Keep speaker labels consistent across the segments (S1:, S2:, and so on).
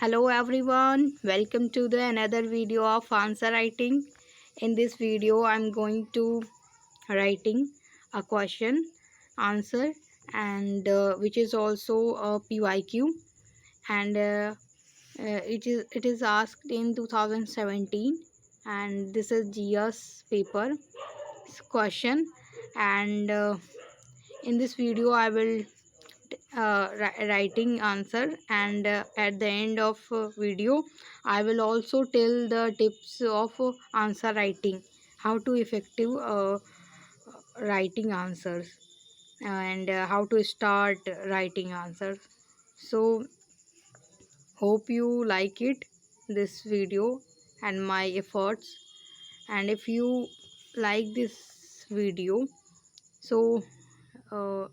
S1: Hello everyone, welcome to the another video of answer writing. In this video I'm going to writing a question answer and which is also a PYQ and it is asked in 2017 and this is GS paper question and in this video I will writing answer and at the end of video I will also tell the tips of answer writing, how to effective writing answers and how to start writing answers. So hope you like it, this video and my efforts, and if you like this video, so uh,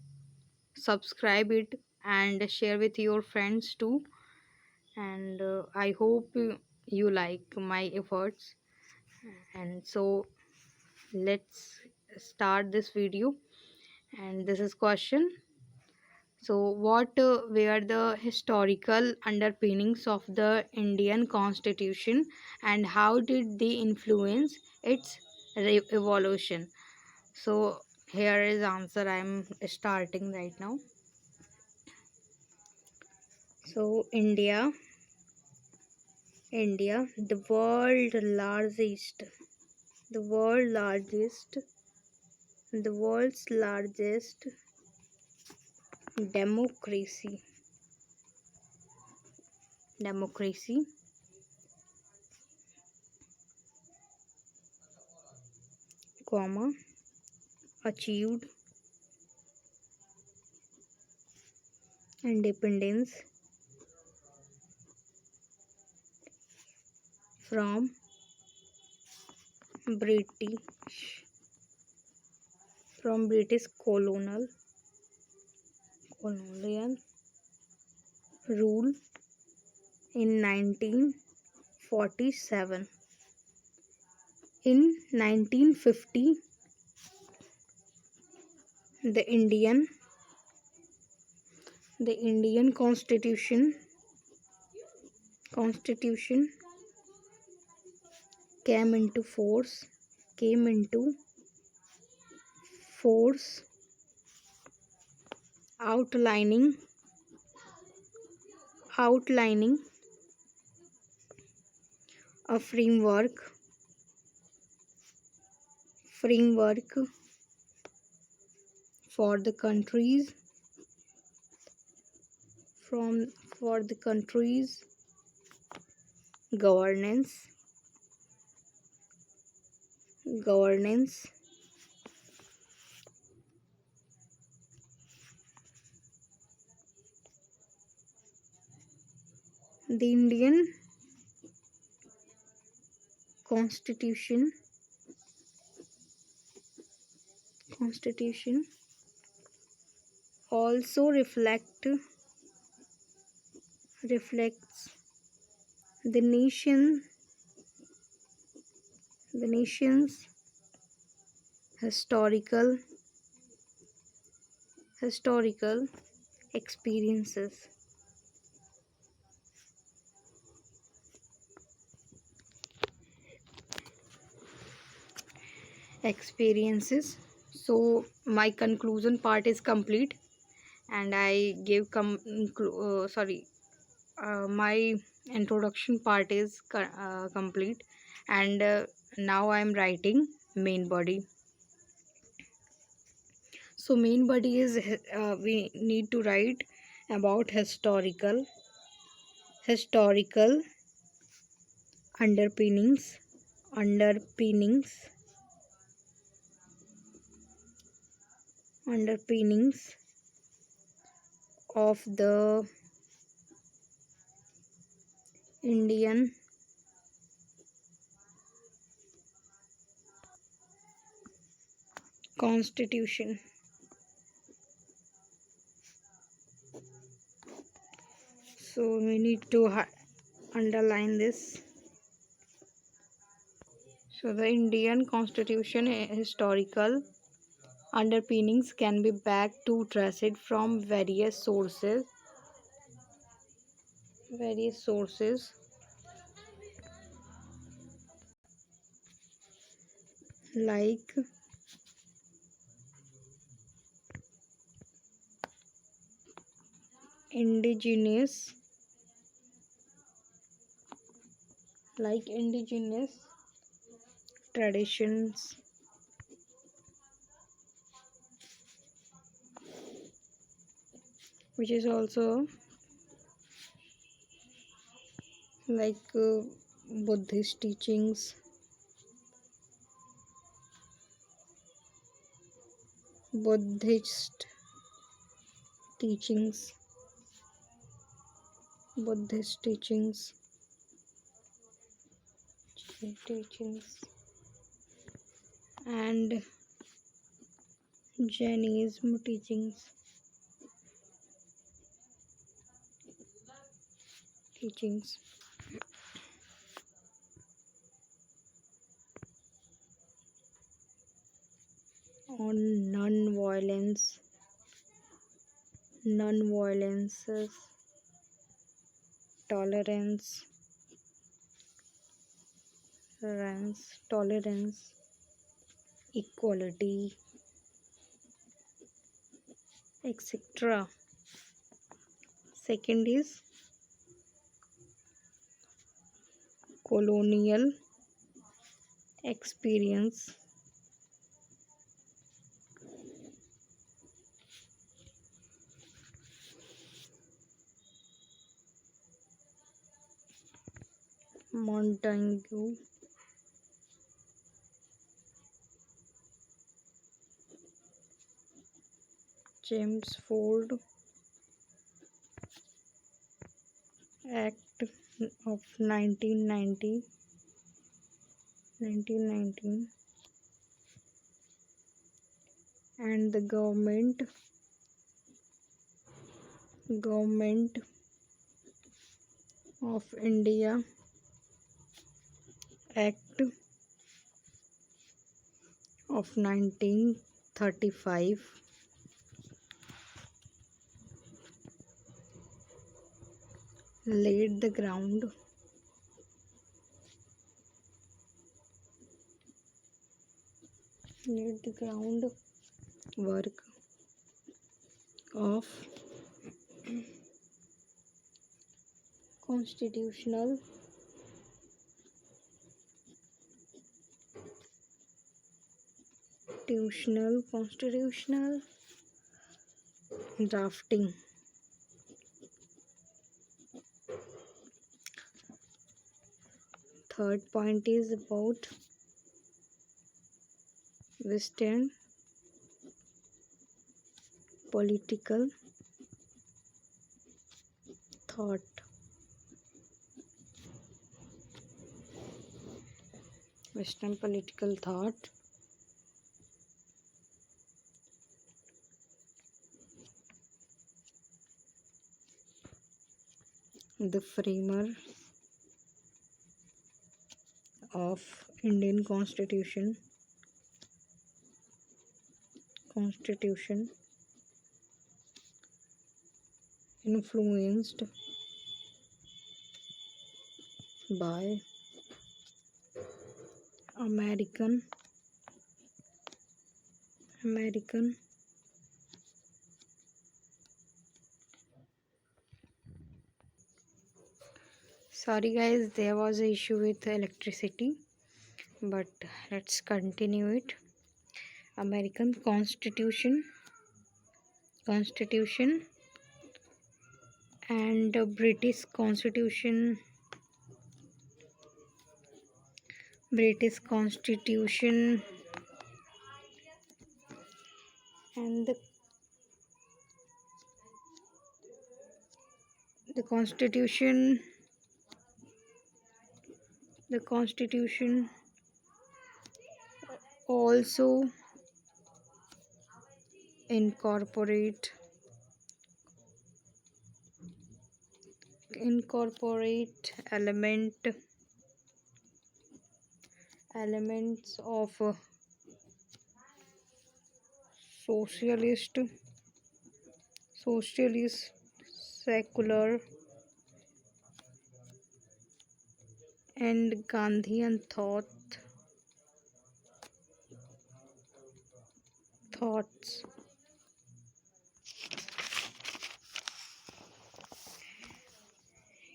S1: subscribe it and share with your friends too, and I hope you like my efforts. And so let's start this video, and this is question. So what were the historical underpinnings of the Indian Constitution and how did they influence its evolution? So here is answer I am starting right now. So India, the world largest, the world's largest democracy, democracy, comma, achieved independence from British, from British colonial rule in 1947. In 1950, the Indian Constitution came into force, outlining a framework for the country's governance. The Indian Constitution also reflects the nation's historical experiences. So my conclusion part is complete, and I gave my introduction part is complete, and now I am writing main body. So main body is we need to write about historical underpinnings of the Indian Constitution. So we need to underline this. So the Indian Constitution historical underpinnings can be back to traced from various sources various sources like indigenous indigenous traditions, which is also like Buddhist teachings, Buddhist teachings, Buddhist teachings, teachings, and Jainism teachings on non-violence, tolerance, tolerance, equality, etc. Second is colonial experience, Montague, Chelmsford Act of 1919, and the government of India Act of 1935 laid the groundwork of constitutional drafting. Third point is about Western political thought. Western political thought. The framer of Indian Constitution influenced by American sorry guys, there was an issue with electricity, but let's continue it. American Constitution and British Constitution and the Constitution also incorporate elements of socialist, secular, and Gandhian thoughts.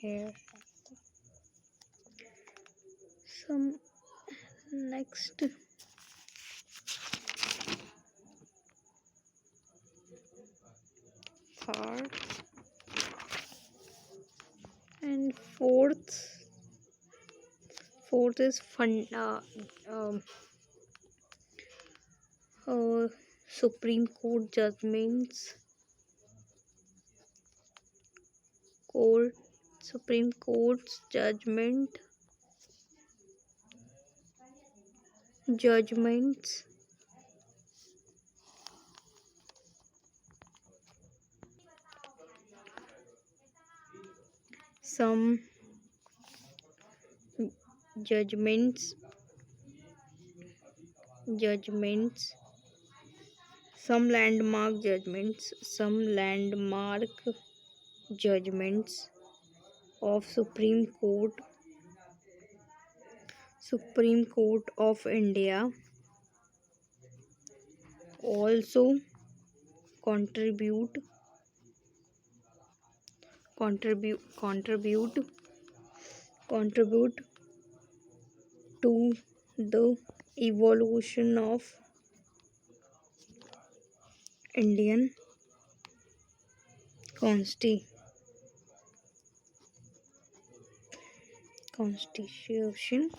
S1: Here some next third and fourth is um, uh, Supreme Court judgments. Court Supreme Court's judgments. Some judgments judgments some landmark judgments of Supreme Court of India also contribute contribute contribute contribute to the evolution of Indian constitution.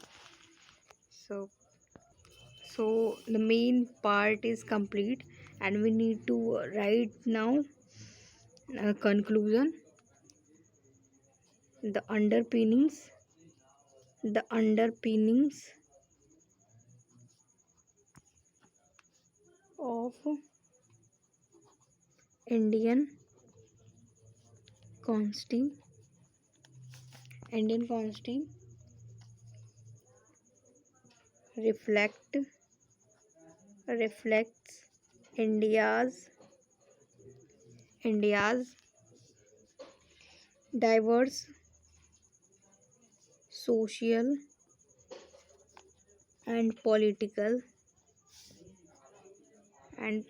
S1: So the main part is complete, and we need to write now a conclusion. The underpinnings of Indian consti Indian consti reflects India's diverse social and political and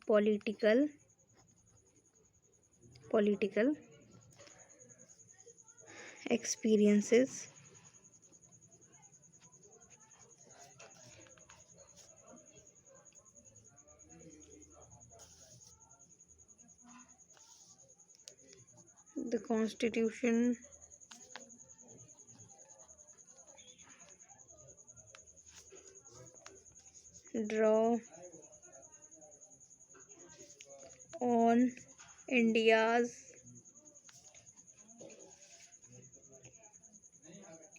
S1: political political experiences. The Constitution draw on India's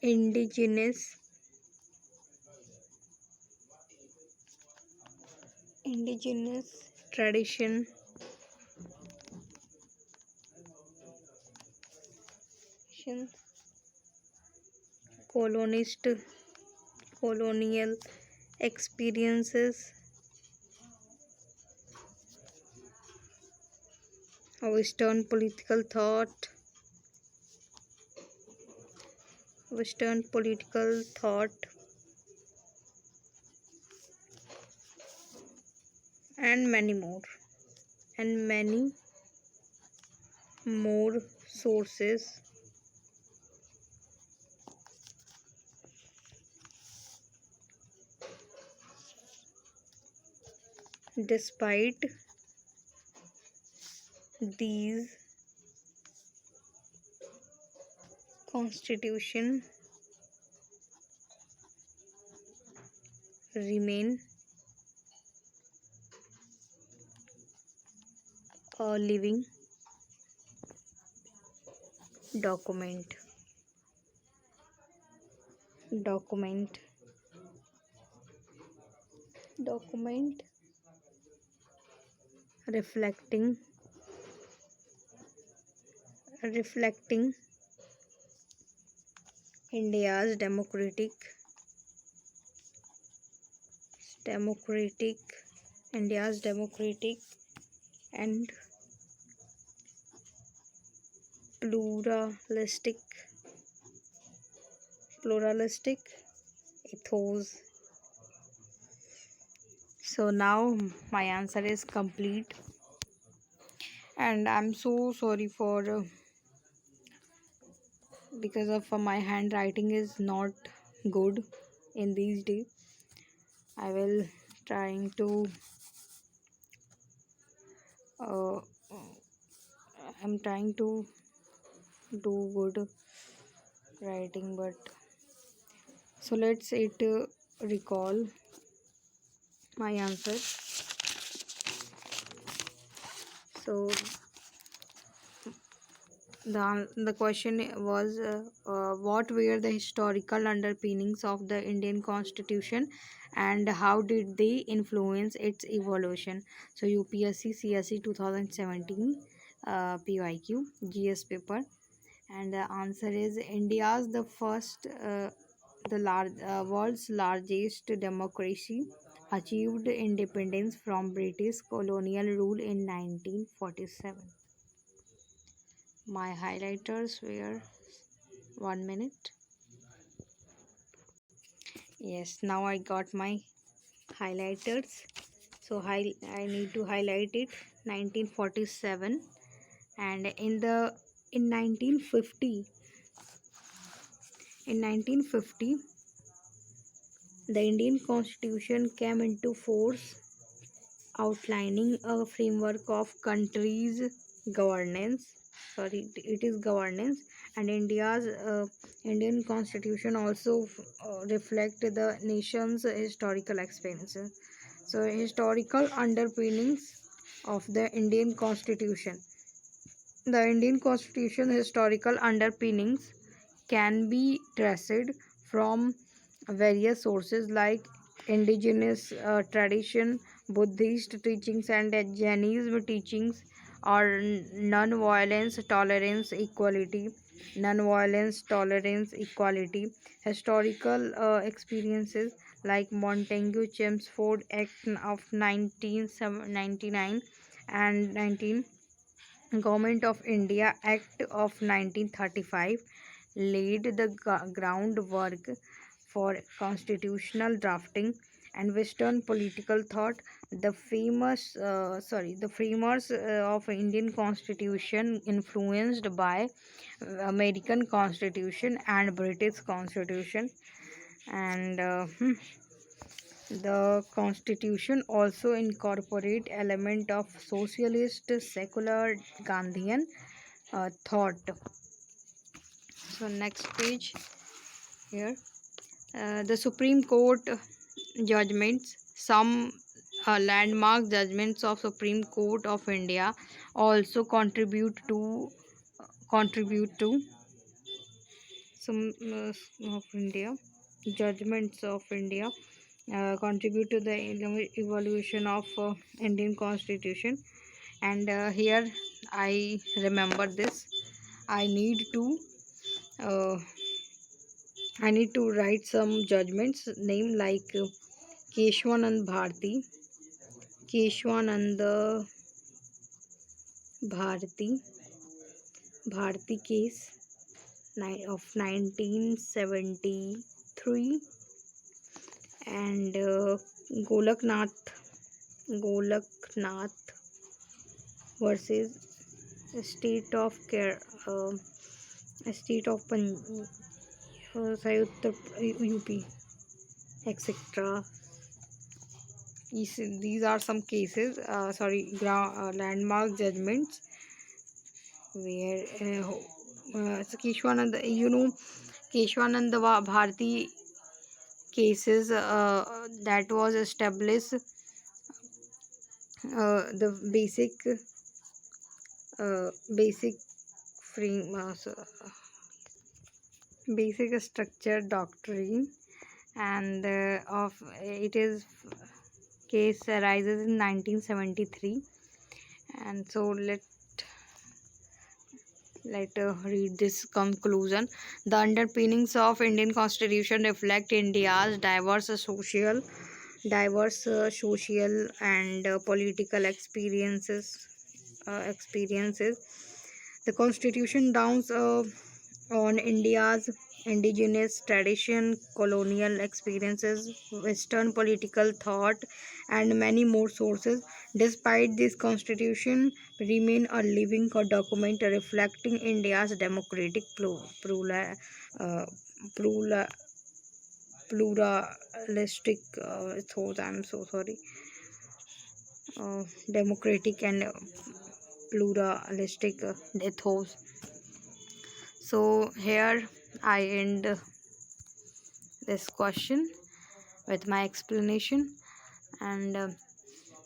S1: indigenous tradition, colonist colonial experiences, Western political thought, and many more sources despite these constitution remain a living document document document reflecting India's democratic and pluralistic pluralistic ethos. So now my answer is complete, and I'm so sorry for because of my handwriting is not good in these days. I will trying to uh, I'm trying to do good writing, but so let's it recall my answer. So the question was what were the historical underpinnings of the Indian Constitution and how did they influence its evolution? So UPSC CSE 2017 PYQ GS paper, and the answer is India's the first world's largest democracy achieved independence from British colonial rule in 1947. My highlighters were 1 minute. Yes, now I got my highlighters. So I need to highlight it 1947, and in 1950 in 1950 the Indian Constitution came into force, outlining a framework of country's governance. Sorry, it is governance, and Indian Constitution also reflect the nation's historical experiences. So historical underpinnings of the Indian Constitution. The Indian Constitution historical underpinnings can be traced from various sources like indigenous tradition, Buddhist teachings, and Jainism teachings, or non-violence, tolerance, equality, historical experiences like Montagu Chelmsford Act of 1999 and 19 Government of India Act of 1935 laid the groundwork for constitutional drafting and Western political thought. The framers of Indian Constitution influenced by American Constitution and British Constitution, and the Constitution also incorporate element of socialist, secular, Gandhian thought. So next page here, the Supreme Court judgments. Some landmark judgments of Supreme Court of India also contribute to some of India judgments of India contribute to the evolution of Indian Constitution. And here I remember this. I need to uh, write some judgments name like Keshwanand Bharti, Keshwanand Bharti, Bharti case of 1973, and Golaknath Golaknath versus state of care state of Sayut UP, etc. These are some cases, landmark judgments where so Keshwanand, Keshwanand Bharti cases that was established the basic frame basic structure doctrine, and of it is case arises in 1973. And so let read this conclusion. The underpinnings of Indian Constitution reflect India's diverse social and political experiences. The Constitution downs on India's indigenous tradition, colonial experiences, Western political thought, and many more sources. Despite this, Constitution remain a living document reflecting India's democratic uh, plura- pluralistic thought. I'm so sorry. Democratic and pluralistic ethos. So here I end this question with my explanation, and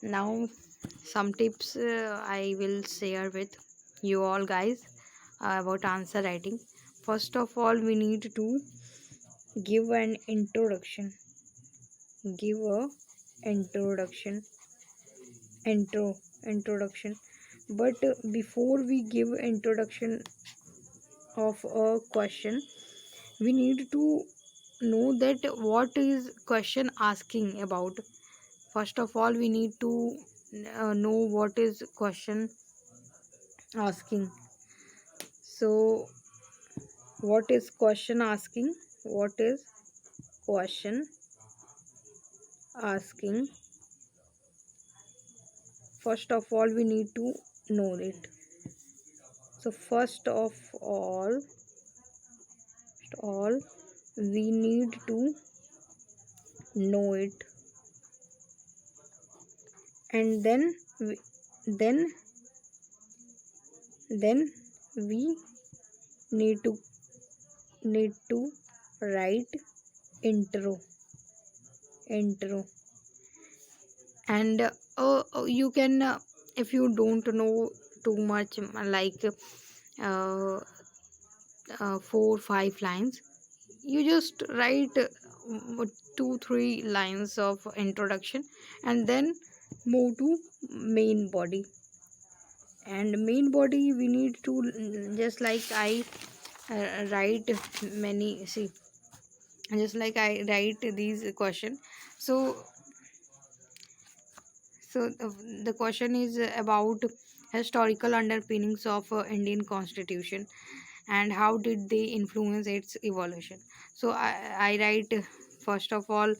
S1: now some tips I will share with you all guys about answer writing. First of all, we need to give an introduction. Give a introduction. Introduction. But before we give introduction of a question, we need to know that what is question asking about. First of all, we need to know what is question asking. So what is question asking? What is question asking? First of all, we need to know it. So first of all we need to know it, and then then we need to need to write intro. And you can if you don't know too much, like 4 5 lines, you just write 2 3 lines of introduction, and then move to main body. And main body we need to just like I write many, see, just like I write these question. So so the question is about historical underpinnings of Indian constitution, and how did they influence its evolution. So I write first of all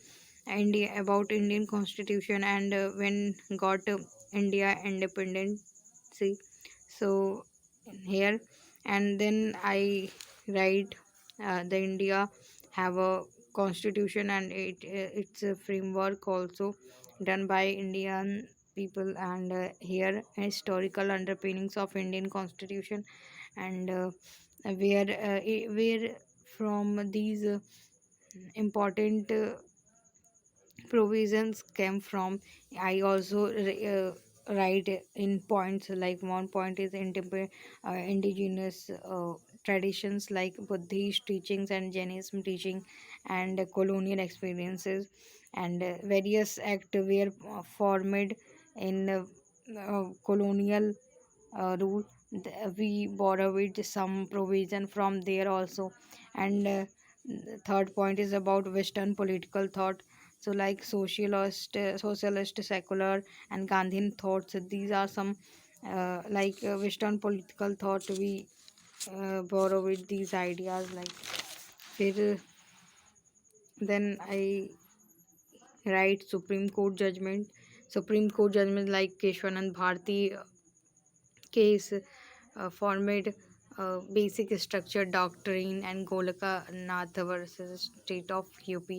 S1: India, about Indian constitution, and when got India independency. So here, and then I write the India have a constitution, and it's a framework also done by Indian people, and here historical underpinnings of Indian constitution, and where from these important provisions came from. I also write in points, like one point is indigenous traditions like Buddhist teachings and Jainism teaching, and colonial experiences, and various act were formed in colonial rule. We borrowed some provision from there also. And the third point is about Western political thought. So like socialist, secular, and Gandhian thoughts, these are some Western political thought. We borrowed these ideas, like फिर then I write Supreme Court judgment like Keshwanand Bharati case, formed basic structure doctrine, and Golaka Nath versus state of UP,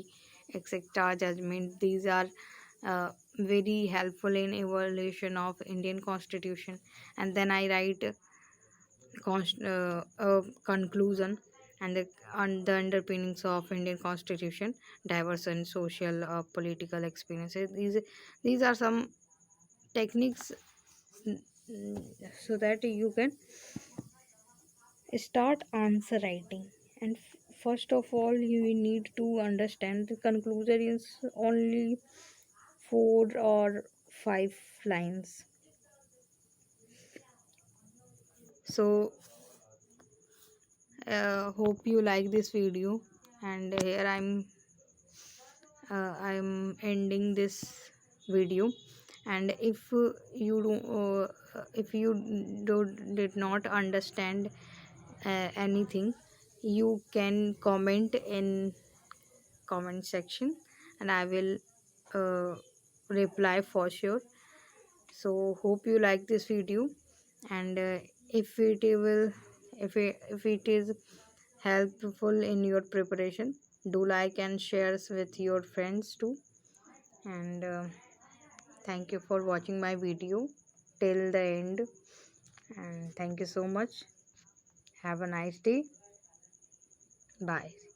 S1: etc. judgment. These are very helpful in evaluation of Indian constitution. And then I write a conclusion, and the underpinnings of Indian constitution, diverse and social political experiences. These are some techniques, so that you can start answer writing. And first of all, you need to understand the conclusion is only 4 or 5 lines. So hope you like this video, and here I'm ending this video. And if you did not understand anything, you can comment in comment section, and I will uh, reply for sure. So hope you like this video, and if it will if it is helpful in your preparation, do like and shares with your friends too. And thank you for watching my video till the end, and thank you so much. Have a nice day. Bye.